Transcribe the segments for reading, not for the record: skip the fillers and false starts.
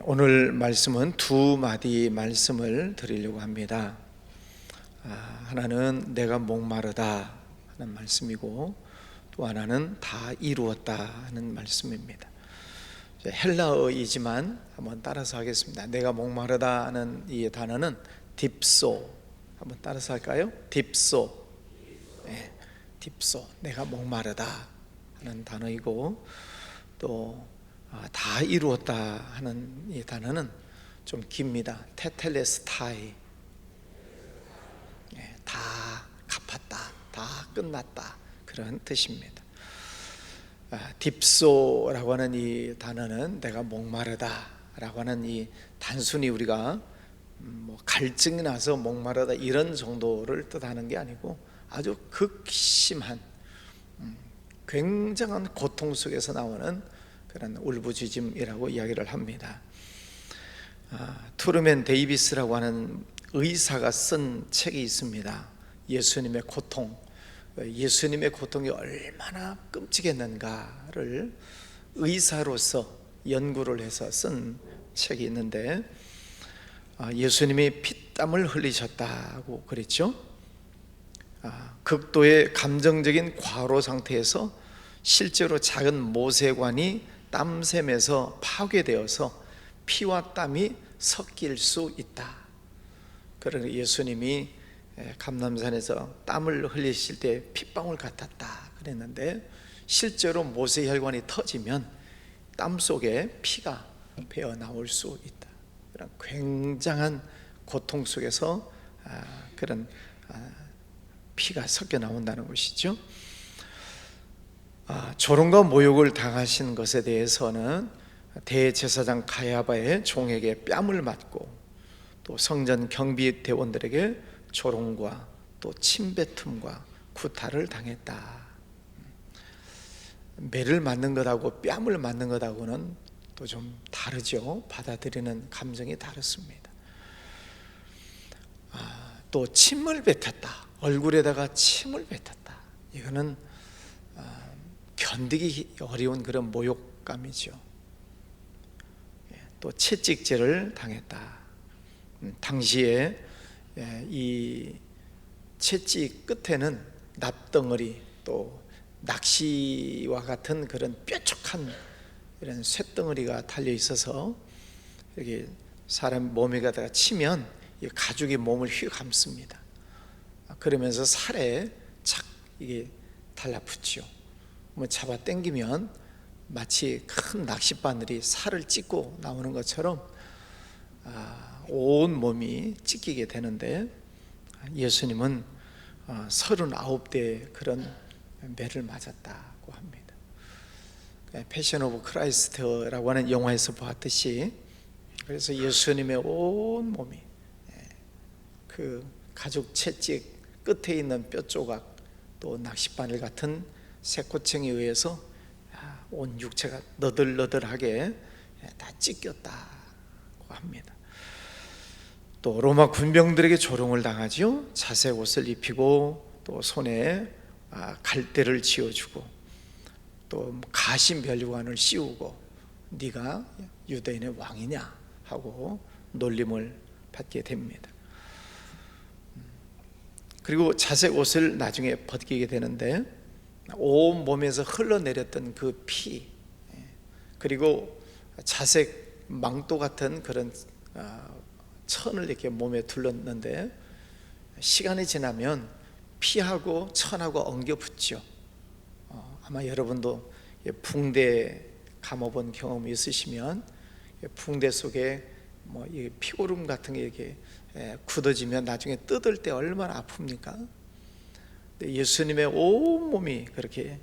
오늘 말씀은 두 마디 말씀을 드리려고 합니다. 하나는 내가 목마르다 하는 말씀이고, 또 하나는 다 이루었다 하는 말씀입니다. 헬라어이지만 한번 따라서 하겠습니다. 내가 목마르다 하는 이 단어는 딥소. 한번 따라서 할까요? 딥소. 네, 딥소. 내가 목마르다 하는 단어이고, 또 다 이루었다 하는 이 단어는 좀 깁니다. 테텔레스타이. 다 갚았다, 다 끝났다, 그런 뜻입니다. 딥소라고 하는 이 단어는 내가 목마르다 라고 하는 이 단순히 우리가 갈증이 나서 목마르다 이런 정도를 뜻하는 게 아니고, 아주 극심한 굉장한 고통 속에서 나오는 그런 울부짖음이라고 이야기를 합니다. 투르맨 데이비스라고 하는 의사가 쓴 책이 있습니다. 예수님의 고통. 예수님의 고통이 얼마나 끔찍했는가를 의사로서 연구를 해서 쓴 책이 있는데, 예수님이 피땀을 흘리셨다고 그랬죠. 극도의 감정적인 과로 상태에서 실제로 작은 모세관이 땀샘에서 파괴되어서 피와 땀이 섞일 수 있다. 그러나 예수님이 감람산에서 땀을 흘리실 때 핏방울 같았다 그랬는데, 실제로 모세혈관이 터지면 땀 속에 피가 배어 나올 수 있다. 그런 굉장한 고통 속에서 그런 피가 섞여 나온다는 것이죠. 조롱과 모욕을 당하신 것에 대해서는 대제사장 가야바의 종에게 뺨을 맞고, 또 성전 경비대원들에게 조롱과 또 침뱉음과 구타를 당했다. 매를 맞는 것하고 뺨을 맞는 것하고는 또 좀 다르죠. 받아들이는 감정이 다릅니다. 또 침을 뱉었다. 얼굴에다가 침을 뱉었다. 이거는 견디기 어려운 그런 모욕감이죠. 또 채찍질을 당했다. 당시에 이 채찍 끝에는 납덩어리, 또 낚시와 같은 그런 뾰족한 이런 쇳덩어리가 달려 있어서, 이렇게 사람 몸에 가다가 치면 이 가죽이 몸을 휘 감습니다. 그러면서 살에 착 이게 달라붙죠. 잡아 당기면 마치 큰 낚싯바늘이 살을 찢고 나오는 것처럼 온 몸이 찢기게 되는데, 예수님은 39대 그런 매를 맞았다고 합니다. 패션 오브 크라이스트라고 하는 영화에서 보았듯이, 그래서 예수님의 온 몸이 그 가죽 채찍 끝에 있는 뼈 조각, 또 낚싯바늘 같은 쇠코챙에 의해서 온 육체가 너덜너덜하게 다 찢겼다고 합니다. 또 로마 군병들에게 조롱을 당하죠. 자색 옷을 입히고, 또 손에 갈대를 쥐어주고, 또 가시 면류관을 씌우고, 네가 유대인의 왕이냐 하고 놀림을 받게 됩니다. 그리고 자색 옷을 나중에 벗기게 되는데, 온 몸에서 흘러내렸던 그 피, 그리고 자색 망토 같은 그런 천을 이렇게 몸에 둘렀는데, 시간이 지나면 피하고 천하고 엉겨 붙죠. 아마 여러분도 붕대 감아본 경험이 있으시면, 붕대 속에 이 피고름 같은 게 이렇게 굳어지면 나중에 뜯을 때 얼마나 아픕니까? 예수님의 온 몸이 그렇게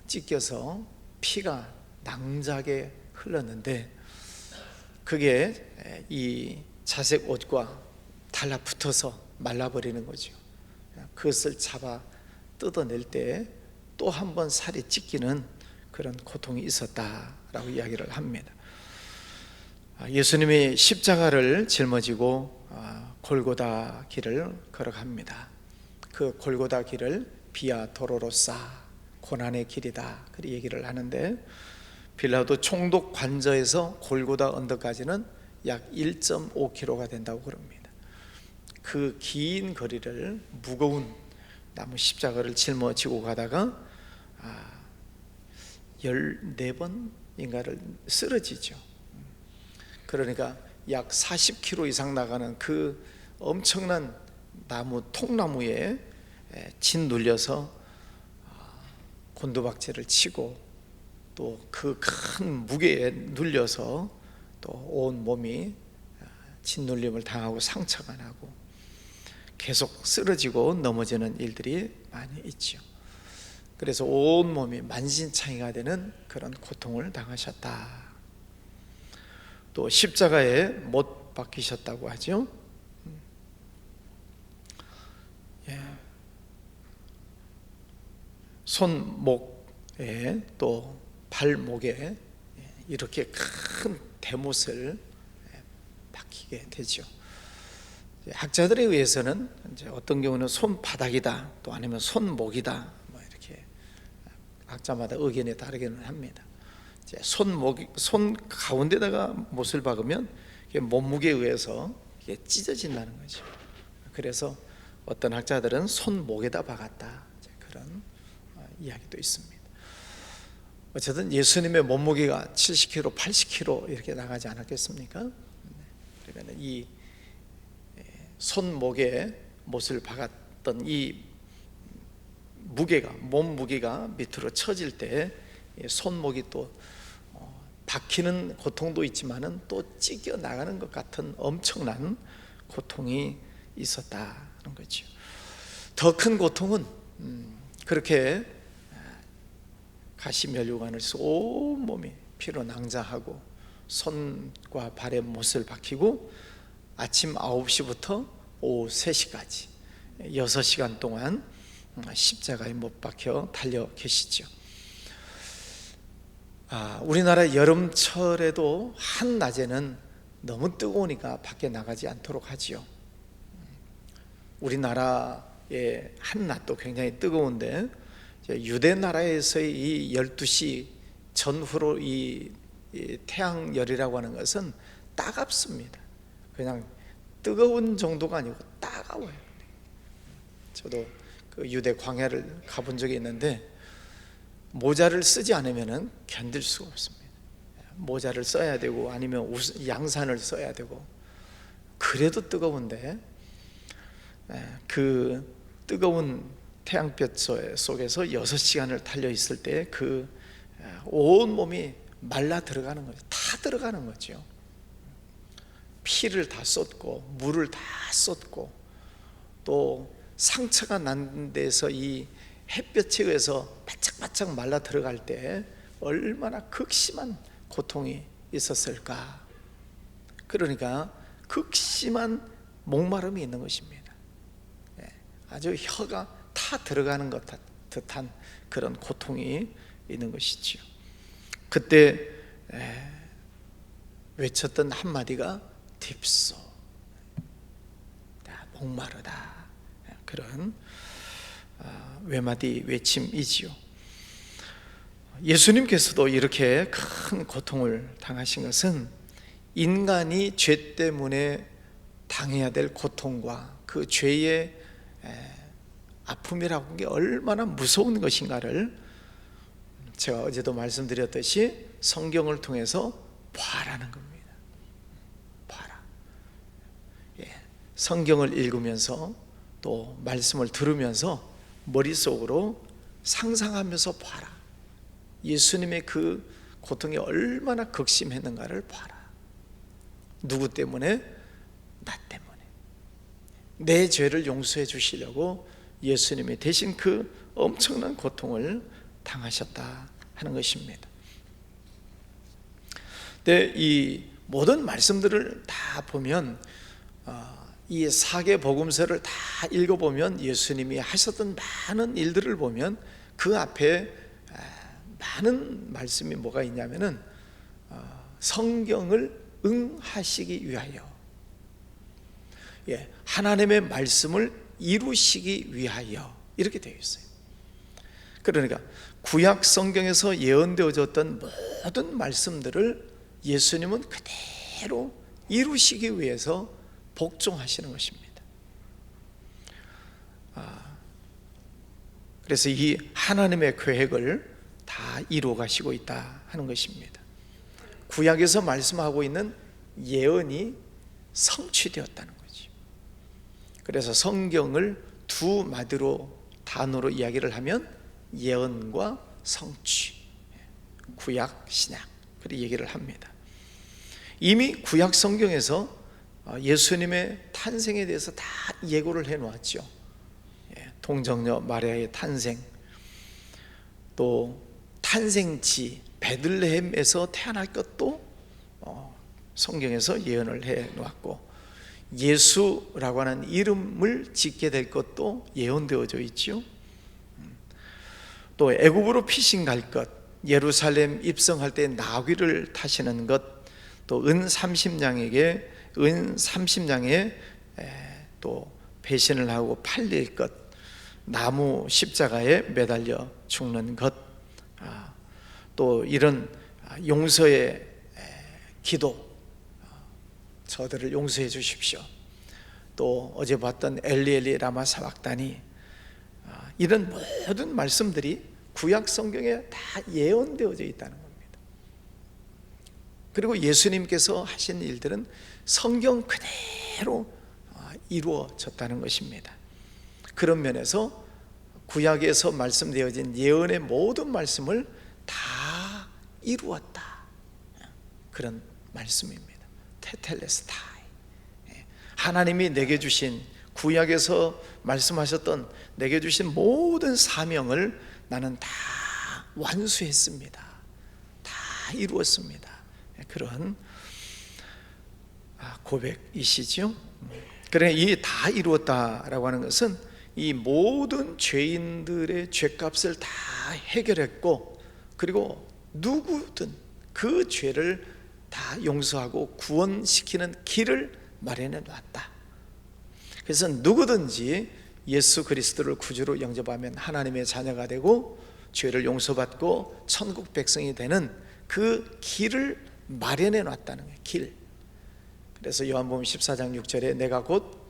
찢겨서 피가 낭자게 흘렀는데, 그게 이 자색 옷과 달라붙어서 말라버리는 거죠. 그것을 잡아 뜯어낼 때 또 한 번 살이 찢기는 그런 고통이 있었다라고 이야기를 합니다. 예수님이 십자가를 짊어지고 골고다 길을 걸어갑니다. 그 골고다 길을 비아 도로로사, 고난의 길이다 그렇게 얘기를 하는데, 빌라도 총독 관저에서 골고다 언덕까지는 약 1.5km가 된다고 그럽니다. 그 긴 거리를 무거운 나무 십자가를 짊어지고 가다가 14번인가를 쓰러지죠. 그러니까 약 40km 이상 나가는 그 엄청난 통나무에 짓눌려서 곤두박질을 치고 또 그 큰 무게에 눌려서 또 온 몸이 짓눌림을 당하고 상처가 나고 계속 쓰러지고 넘어지는 일들이 많이 있죠. 그래서 온 몸이 만신창이가 되는 그런 고통을 당하셨다. 또 십자가에 못 박히셨다고 하죠. 손목에 또 발목에 이렇게 큰 대못을 박히게 되죠. 학자들에 의해서는 이제 어떤 경우는 손바닥이다, 또 아니면 손목이다, 뭐 이렇게 학자마다 의견이 다르기는 합니다. 손 가운데다가 못을 박으면 몸무게에 의해서 이게 찢어진다는 거죠. 그래서 어떤 학자들은 손목에다 박았다, 그런 이야기도 있습니다. 어쨌든 예수님의 몸무게가 70kg, 80kg 이렇게 나가지 않았겠습니까? 그러면 이 손목에 못을 박았던 이 무게가, 몸 무게가 밑으로 처질 때 손목이 또 박히는 고통도 있지만은 또 찢겨 나가는 것 같은 엄청난 고통이 있었다는 거죠. 더 큰 고통은 그렇게 가시면류관을 온 몸이 피로 낭자하고 손과 발에 못을 박히고 아침 9시부터 오후 3시까지 6시간 동안 십자가에 못 박혀 달려 계시죠. 우리나라 여름철에도 한낮에는 너무 뜨거우니까 밖에 나가지 않도록 하지요. 우리나라의 한낮도 굉장히 뜨거운데 유대 나라에서의 이 12시 전후로 이 태양열이라고 하는 것은 따갑습니다. 그냥 뜨거운 정도가 아니고 따가워요. 저도 그 유대 광야를 가본 적이 있는데 모자를 쓰지 않으면 견딜 수가 없습니다. 모자를 써야 되고 아니면 양산을 써야 되고, 그래도 뜨거운데 그 뜨거운 태양볕 속에서 6시간을 달려 있을 때 그 온몸이 말라 들어가는 거죠. 다 들어가는 거죠. 피를 다 쏟고 물을 다 쏟고 또 상처가 난 데서 이 햇볕에 의해서 바짝바짝 말라 들어갈 때 얼마나 극심한 고통이 있었을까. 그러니까 극심한 목마름이 있는 것입니다. 아주 혀가 타 들어가는 것 듯한 그런 고통이 있는 것이지요. 그때 외쳤던 한마디가 딥소, 목마르다, 그런 외마디 외침이지요. 예수님께서도 이렇게 큰 고통을 당하신 것은 인간이 죄 때문에 당해야 될 고통과 그 죄의 아픔이라고 하는 게 얼마나 무서운 것인가를 제가 어제도 말씀드렸듯이 성경을 통해서 봐라는 겁니다. 봐라. 성경을 읽으면서 또 말씀을 들으면서 머릿속으로 상상하면서 봐라. 예수님의 그 고통이 얼마나 극심했는가를 봐라. 누구 때문에? 나 때문에. 내 죄를 용서해 주시려고 예수님이 대신 그 엄청난 고통을 당하셨다 하는 것입니다. 근데 이 모든 말씀들을 다 보면 이 사개 복음서를 다 읽어보면 예수님이 하셨던 많은 일들을 보면 그 앞에 많은 말씀이 뭐가 있냐면은 성경을 응하시기 위하여, 하나님의 말씀을 이루시기 위하여 이렇게 되어 있어요. 그러니까 구약 성경에서 예언되어졌던 모든 말씀들을 예수님은 그대로 이루시기 위해서 복종하시는 것입니다. 그래서 이 하나님의 계획을 다 이루어 가시고 있다 하는 것입니다. 구약에서 말씀하고 있는 예언이 성취되었다는 거죠. 그래서 성경을 두 마디로 단어로 이야기를 하면 예언과 성취, 구약, 신약 그렇게 얘기를 합니다. 이미 구약 성경에서 예수님의 탄생에 대해서 다 예고를 해놓았죠. 동정녀 마리아의 탄생, 또 탄생지 베들레헴에서 태어날 것도 성경에서 예언을 해놓았고, 예수라고 하는 이름을 짓게 될 것도 예언되어져 있죠. 또 애굽으로 피신 갈 것, 예루살렘 입성할 때 나귀를 타시는 것, 또 은 30냥에 또 배신을 하고 팔릴 것, 나무 십자가에 매달려 죽는 것, 또 이런 용서의 기도, 저들을 용서해 주십시오. 또 어제 봤던 엘리 라마 사박다니, 이런 모든 말씀들이 구약 성경에 다 예언되어져 있다는 겁니다. 그리고 예수님께서 하신 일들은 성경 그대로 이루어졌다는 것입니다. 그런 면에서 구약에서 말씀되어진 예언의 모든 말씀을 다 이루었다, 그런 말씀입니다. 테텔레스타이, 하나님이 내게 주신, 구약에서 말씀하셨던 내게 주신 모든 사명을 나는 다 완수했습니다. 다 이루었습니다. 그런 고백이시죠. 그래, 이 다 이루었다라고 하는 것은 이 모든 죄인들의 죄값을 다 해결했고, 그리고 누구든 그 죄를 다 용서하고 구원시키는 길을 마련해 놨다. 그래서 누구든지 예수 그리스도를 구주로 영접하면 하나님의 자녀가 되고 죄를 용서받고 천국 백성이 되는 그 길을 마련해 놨다는 거예요. 길. 그래서 요한복음 14장 6절에 내가 곧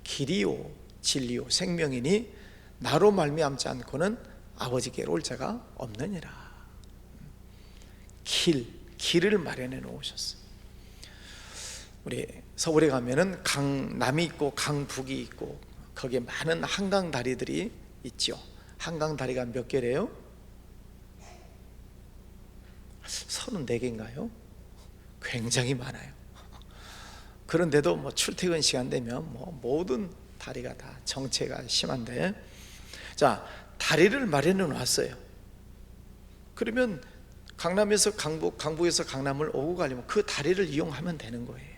길이요 진리요 생명이니 나로 말미암지 않고는 아버지께로 올 자가 없느니라. 길을 마련해 놓으셨어요. 우리 서울에 가면은 강남이 있고 강북이 있고 거기에 많은 한강 다리들이 있죠. 한강 다리가 몇 개래요? 34개인가요? 굉장히 많아요. 그런데도 뭐 출퇴근 시간 되면 뭐 모든 다리가 다 정체가 심한데, 자, 다리를 마련해 놨어요. 그러면 강남에서 강북, 강북에서 강남을 오고 가려면 그 다리를 이용하면 되는 거예요.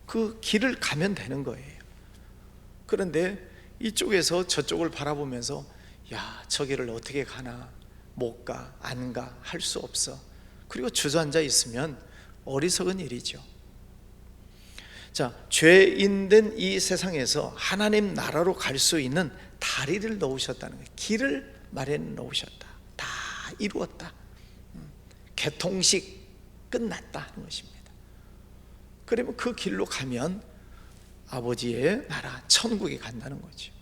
그 길을 가면 되는 거예요. 그런데 이쪽에서 저쪽을 바라보면서 야, 저 길을 어떻게 가나, 못 가, 안 가, 할 수 없어. 그리고 주저앉아 있으면 어리석은 일이죠. 자, 죄인된 이 세상에서 하나님 나라로 갈 수 있는 다리를 놓으셨다는 거예요. 길을 마련해 놓으셨다. 다 이루었다. 개통식 끝났다 하는 것입니다. 그러면 그 길로 가면 아버지의 나라 천국에 간다는 거죠.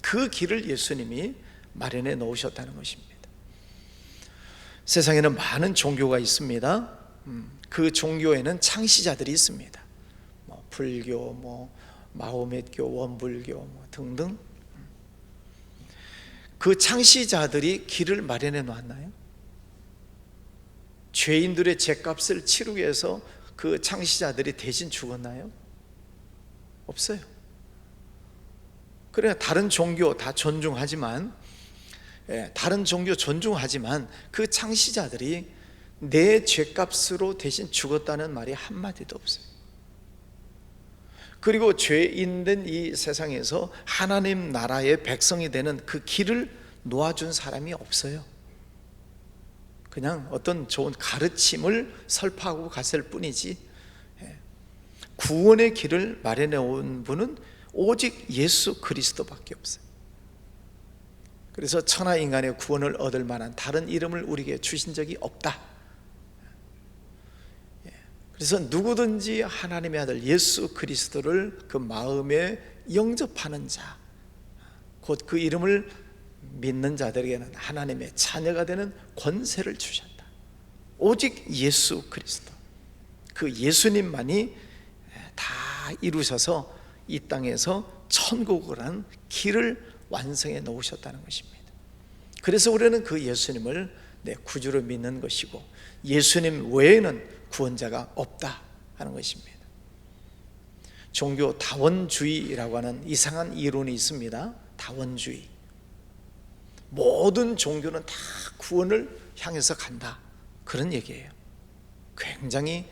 그 길을 예수님이 마련해 놓으셨다는 것입니다. 세상에는 많은 종교가 있습니다. 그 종교에는 창시자들이 있습니다. 불교, 마호멧교, 원불교 등등. 그 창시자들이 길을 마련해 놨나요? 죄인들의 죄값을 치르기 위해서 그 창시자들이 대신 죽었나요? 없어요. 그래, 다른 종교 다 존중하지만, 다른 종교 존중하지만 그 창시자들이 내 죄값으로 대신 죽었다는 말이 한마디도 없어요. 그리고 죄인된 이 세상에서 하나님 나라의 백성이 되는 그 길을 놓아준 사람이 없어요. 그냥 어떤 좋은 가르침을 설파하고 갔을 뿐이지, 구원의 길을 마련해 온 분은 오직 예수 그리스도밖에 없어요. 그래서 천하 인간의 구원을 얻을 만한 다른 이름을 우리에게 주신 적이 없다. 그래서 누구든지 하나님의 아들 예수 그리스도를 그 마음에 영접하는 자, 곧 그 이름을 믿는 자들에게는 하나님의 자녀가 되는 권세를 주셨다. 오직 예수 그리스도, 그 예수님만이 다 이루셔서 이 땅에서 천국을 한 길을 완성해 놓으셨다는 것입니다. 그래서 우리는 그 예수님을 내 구주로 믿는 것이고, 예수님 외에는 구원자가 없다 하는 것입니다. 종교 다원주의라고 하는 이상한 이론이 있습니다. 다원주의. 모든 종교는 다 구원을 향해서 간다, 그런 얘기예요. 굉장히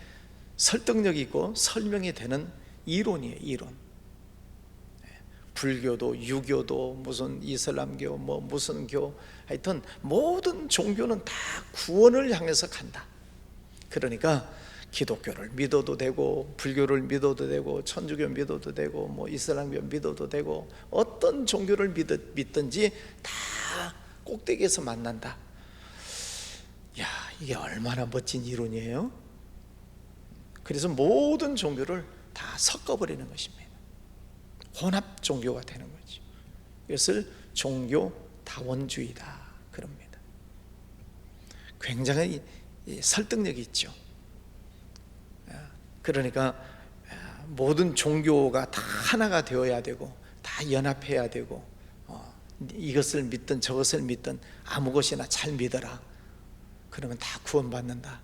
설득력 있고 설명이 되는 이론이에요. 이론. 불교도 유교도 무슨 이슬람교 뭐 무슨 교, 하여튼 모든 종교는 다 구원을 향해서 간다. 그러니까 기독교를 믿어도 되고, 불교를 믿어도 되고, 천주교 믿어도 되고, 뭐 이슬람교 믿어도 되고, 어떤 종교를 믿든지 다 꼭대기에서 만난다. 야, 이게 얼마나 멋진 이론이에요. 그래서 모든 종교를 다 섞어버리는 것입니다. 혼합 종교가 되는 거죠. 이것을 종교 다원주의다 그럽니다. 굉장히 설득력이 있죠. 그러니까 모든 종교가 다 하나가 되어야 되고, 다 연합해야 되고, 이것을 믿든 저것을 믿든 아무 것이나 잘 믿어라, 그러면 다 구원받는다.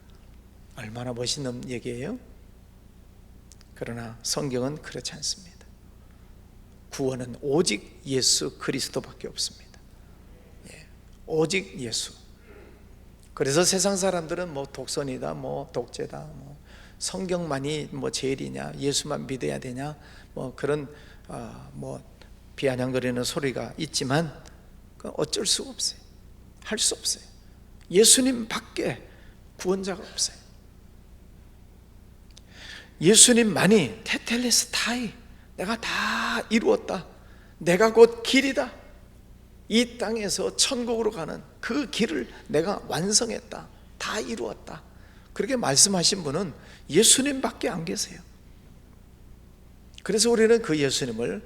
얼마나 멋있는 얘기예요. 그러나 성경은 그렇지 않습니다. 구원은 오직 예수 그리스도밖에 없습니다. 오직 예수. 그래서 세상 사람들은 뭐 독선이다, 뭐 독재다, 뭐 성경만이 뭐 제일이냐, 예수만 믿어야 되냐, 뭐 그런 뭐 비아냥거리는 소리가 있지만 어쩔 수가 없어요. 할 수 없어요. 예수님 밖에 구원자가 없어요. 예수님만이 테텔레스타이, 내가 다 이루었다, 내가 곧 길이다, 이 땅에서 천국으로 가는 그 길을 내가 완성했다, 다 이루었다, 그렇게 말씀하신 분은 예수님밖에 안 계세요. 그래서 우리는 그 예수님을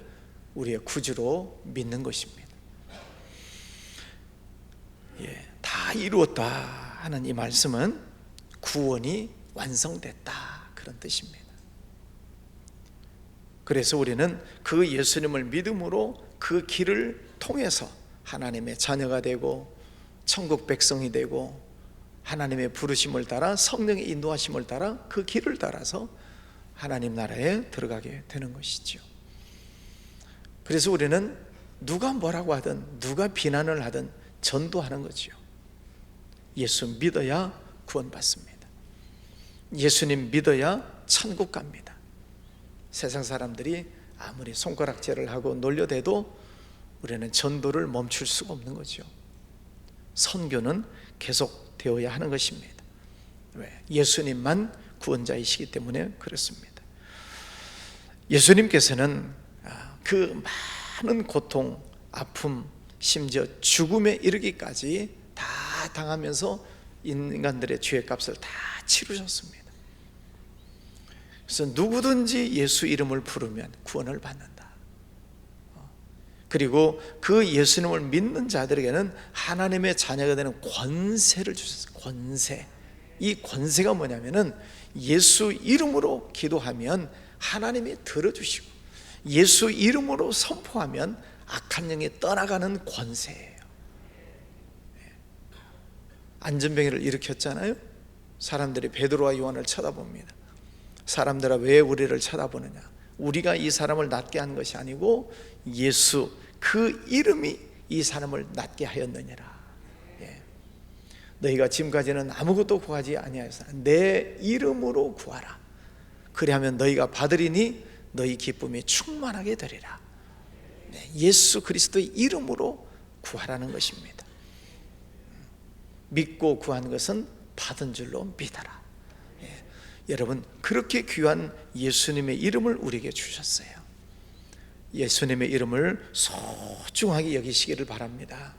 우리의 구주로 믿는 것입니다. 다 이루었다 하는 이 말씀은 구원이 완성됐다, 그런 뜻입니다. 그래서 우리는 그 예수님을 믿음으로 그 길을 통해서 하나님의 자녀가 되고, 천국 백성이 되고, 하나님의 부르심을 따라, 성령의 인도하심을 따라 그 길을 따라서 하나님 나라에 들어가게 되는 것이죠. 그래서 우리는 누가 뭐라고 하든, 누가 비난을 하든 전도하는 거죠. 예수 믿어야 구원받습니다. 예수님 믿어야 천국 갑니다. 세상 사람들이 아무리 손가락질을 하고 놀려대도 우리는 전도를 멈출 수가 없는 거죠. 선교는 계속 되어야 하는 것입니다. 왜? 예수님만 구원자이시기 때문에 그렇습니다. 예수님께서는 그 많은 고통, 아픔, 심지어 죽음에 이르기까지 다 당하면서 인간들의 죄의 값을 다 치르셨습니다. 그래서 누구든지 예수 이름을 부르면 구원을 받는다. 그리고 그 예수님을 믿는 자들에게는 하나님의 자녀가 되는 권세를 주셨어요. 권세. 이 권세가 뭐냐면은 예수 이름으로 기도하면 하나님이 들어주시고, 예수 이름으로 선포하면 악한 영이 떠나가는 권세예요. 안전병이를 일으켰잖아요. 사람들이 베드로와 요한을 쳐다봅니다. 사람들아, 왜 우리를 쳐다보느냐? 우리가 이 사람을 낫게 한 것이 아니고 예수, 그 이름이 이 사람을 낫게 하였느니라. 너희가 지금까지는 아무것도 구하지 아니하여서 내 이름으로 구하라. 그리하면 너희가 받으리니 너희 기쁨이 충만하게 되리라. 예수 그리스도의 이름으로 구하라는 것입니다. 믿고 구한 것은 받은 줄로 믿어라. 여러분, 그렇게 귀한 예수님의 이름을 우리에게 주셨어요. 예수님의 이름을 소중하게 여기시기를 바랍니다.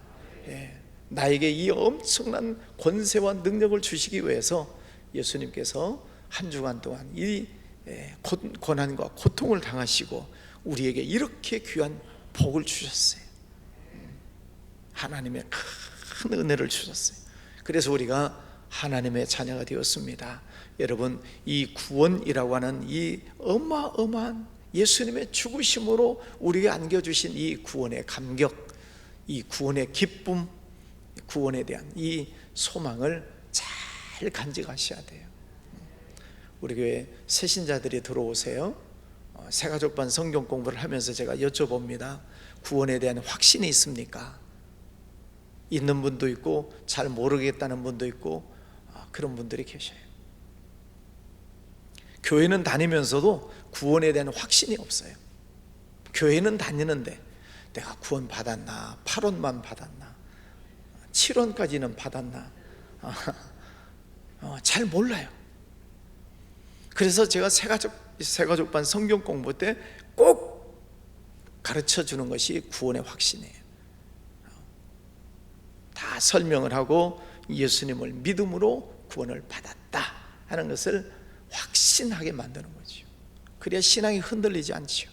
나에게 이 엄청난 권세와 능력을 주시기 위해서 예수님께서 한 주간 동안 이 고난과 고통을 당하시고 우리에게 이렇게 귀한 복을 주셨어요. 하나님의 큰 은혜를 주셨어요. 그래서 우리가 하나님의 자녀가 되었습니다. 여러분, 이 구원이라고 하는 이 어마어마한 예수님의 죽으심으로 우리에게 안겨주신 이 구원의 감격, 이 구원의 기쁨, 구원에 대한 이 소망을 잘 간직하셔야 돼요. 우리 교회 새신자들이 들어오세요. 새가족반 성경 공부를 하면서 제가 여쭤봅니다. 구원에 대한 확신이 있습니까? 있는 분도 있고 잘 모르겠다는 분도 있고 그런 분들이 계셔요. 교회는 다니면서도 구원에 대한 확신이 없어요. 교회는 다니는데 내가 구원 받았나, 8원만 받았나, 7원까지는 받았나, 잘 몰라요. 그래서 제가 새가족반 성경 공부 때 꼭 가르쳐 주는 것이 구원의 확신이에요. 다 설명을 하고 예수님을 믿음으로 구원을 받았다 하는 것을 확신하게 만드는 거죠. 그래야 신앙이 흔들리지 않죠.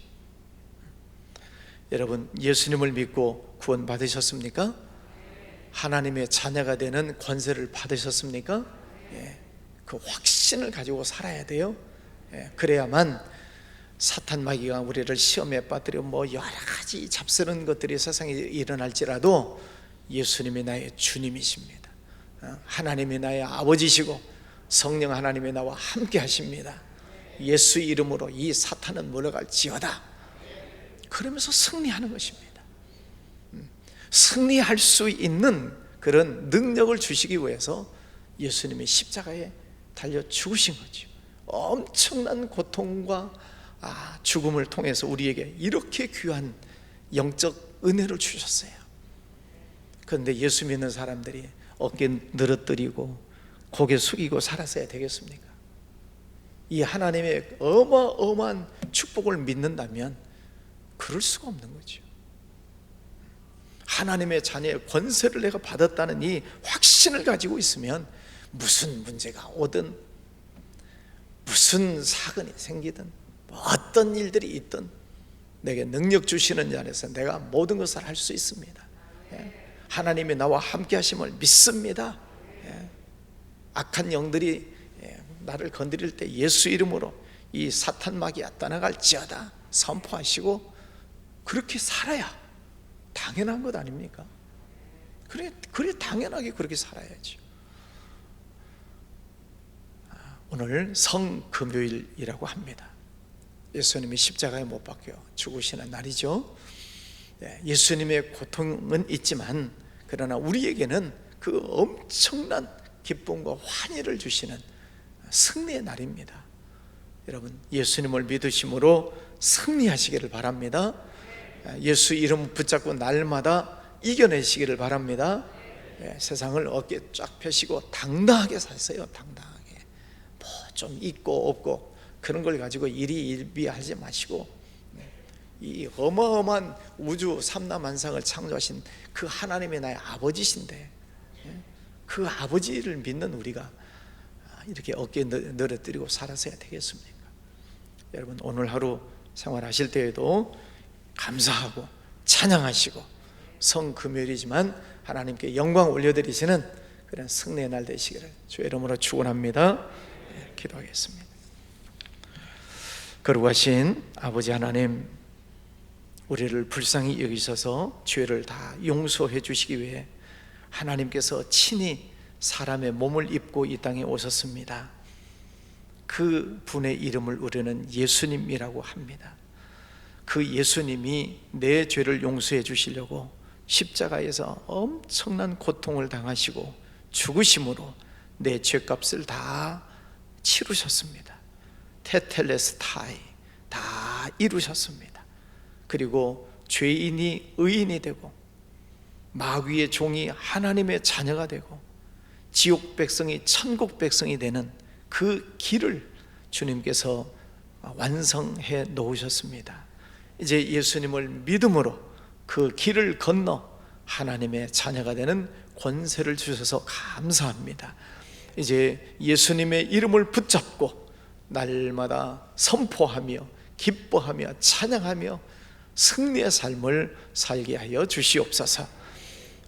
여러분, 예수님을 믿고 구원 받으셨습니까? 하나님의 자녀가 되는 권세를 받으셨습니까? 그 확신을 가지고 살아야 돼요. 그래야만 사탄 마귀가 우리를 시험에 빠뜨려 여러 가지 잡스러운 것들이 세상에 일어날지라도 예수님이 나의 주님이십니다. 하나님이 나의 아버지시고 성령 하나님이 나와 함께 하십니다. 예수 이름으로 이 사탄은 물러갈지어다. 그러면서 승리하는 것입니다. 승리할 수 있는 그런 능력을 주시기 위해서 예수님이 십자가에 달려 죽으신 거죠. 엄청난 고통과 죽음을 통해서 우리에게 이렇게 귀한 영적 은혜를 주셨어요. 그런데 예수 믿는 사람들이 어깨 늘어뜨리고 고개 숙이고 살았어야 되겠습니까? 이 하나님의 어마어마한 축복을 믿는다면 그럴 수가 없는 거죠. 하나님의 자녀의 권세를 내가 받았다는 이 확신을 가지고 있으면 무슨 문제가 오든 무슨 사건이 생기든 어떤 일들이 있든 내게 능력 주시는 자 안에서 내가 모든 것을 할 수 있습니다. 하나님이 나와 함께 하심을 믿습니다. 악한 영들이 나를 건드릴 때 예수 이름으로 이 사탄 마귀야 떠나갈지어다 선포하시고 그렇게 살아야 당연한 것 아닙니까? 그래 당연하게 그렇게 살아야지. 오늘 성금요일이라고 합니다. 예수님이 십자가에 못 박혀 죽으시는 날이죠. 예수님의 고통은 있지만 그러나 우리에게는 그 엄청난 기쁨과 환희를 주시는 승리의 날입니다. 여러분, 예수님을 믿으심으로 승리하시기를 바랍니다. 예수 이름 붙잡고 날마다 이겨내시기를 바랍니다. 세상을 어깨 쫙 펴시고 당당하게 사세요. 당당하게. 뭐 좀 있고 없고 그런 걸 가지고 일희일비하지 마시고 이 어마어마한 우주 삼라만상을 창조하신 그 하나님이 나의 아버지신데 그 아버지를 믿는 우리가 이렇게 어깨에 늘어뜨리고 살아서야 되겠습니까? 여러분, 오늘 하루 생활하실 때에도 감사하고 찬양하시고 성금요일이지만 하나님께 영광 올려드리시는 그런 승리의 날 되시기를 주의 이름으로 축원합니다. 기도하겠습니다. 거룩하신 아버지 하나님, 우리를 불쌍히 여기셔서 죄를 다 용서해 주시기 위해 하나님께서 친히 사람의 몸을 입고 이 땅에 오셨습니다. 그 분의 이름을 우리는 예수님이라고 합니다. 그 예수님이 내 죄를 용서해 주시려고 십자가에서 엄청난 고통을 당하시고 죽으심으로 내 죄값을 다 치르셨습니다. 테텔레스타이 다 이루셨습니다. 그리고 죄인이 의인이 되고 마귀의 종이 하나님의 자녀가 되고 지옥 백성이 천국 백성이 되는 그 길을 주님께서 완성해 놓으셨습니다. 이제 예수님을 믿음으로 그 길을 건너 하나님의 자녀가 되는 권세를 주셔서 감사합니다. 이제 예수님의 이름을 붙잡고 날마다 선포하며 기뻐하며 찬양하며 승리의 삶을 살게 하여 주시옵소서.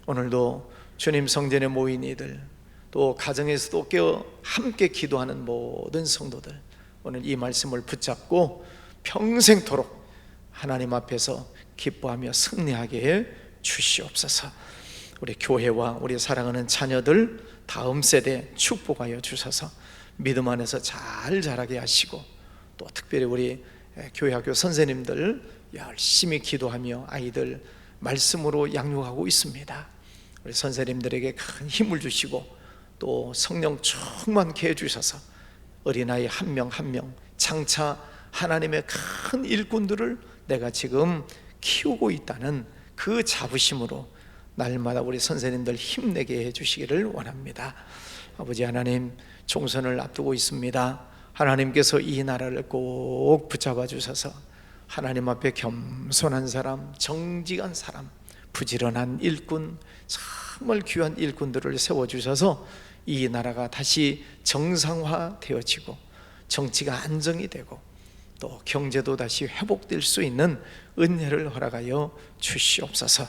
오늘도 주님 성전에 모인 이들, 또 가정에서도 함께 기도하는 모든 성도들, 오늘 이 말씀을 붙잡고 평생토록 하나님 앞에서 기뻐하며 승리하게 해 주시옵소서. 우리 교회와 우리 사랑하는 자녀들 다음 세대 축복하여 주셔서 믿음 안에서 잘 자라게 하시고, 또 특별히 우리 교회 학교 선생님들 열심히 기도하며 아이들 말씀으로 양육하고 있습니다. 우리 선생님들에게 큰 힘을 주시고 또 성령 충만케 해주셔서 어린아이 한 명 한 명 장차 하나님의 큰 일꾼들을 내가 지금 키우고 있다는 그 자부심으로 날마다 우리 선생님들 힘내게 해주시기를 원합니다. 아버지 하나님, 총선을 앞두고 있습니다. 하나님께서 이 나라를 꼭 붙잡아 주셔서 하나님 앞에 겸손한 사람, 정직한 사람, 부지런한 일꾼, 정말 귀한 일꾼들을 세워주셔서 이 나라가 다시 정상화되어지고 정치가 안정이 되고 또 경제도 다시 회복될 수 있는 은혜를 허락하여 주시옵소서.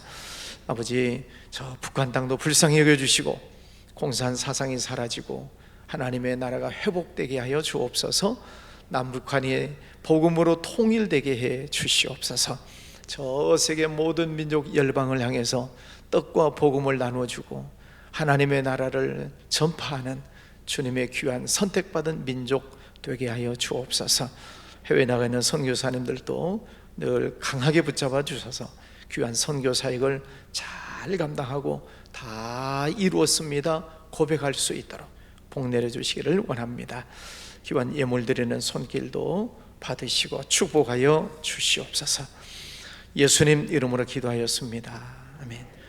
아버지, 저 북한 땅도 불쌍히 여겨주시고 공산 사상이 사라지고 하나님의 나라가 회복되게 하여 주옵소서. 남북한이 복음으로 통일되게 해 주시옵소서. 저 세계 모든 민족 열방을 향해서 떡과 복음을 나눠주고 하나님의 나라를 전파하는 주님의 귀한 선택받은 민족 되게 하여 주옵소서. 해외 나가 있는 선교사님들도 늘 강하게 붙잡아 주셔서 귀한 선교 사역을 잘 감당하고 다 이루었습니다 고백할 수 있도록 복 내려주시기를 원합니다. 귀한 예물 드리는 손길도 받으시고 축복하여 주시옵소서. 예수님 이름으로 기도하였습니다. 아멘.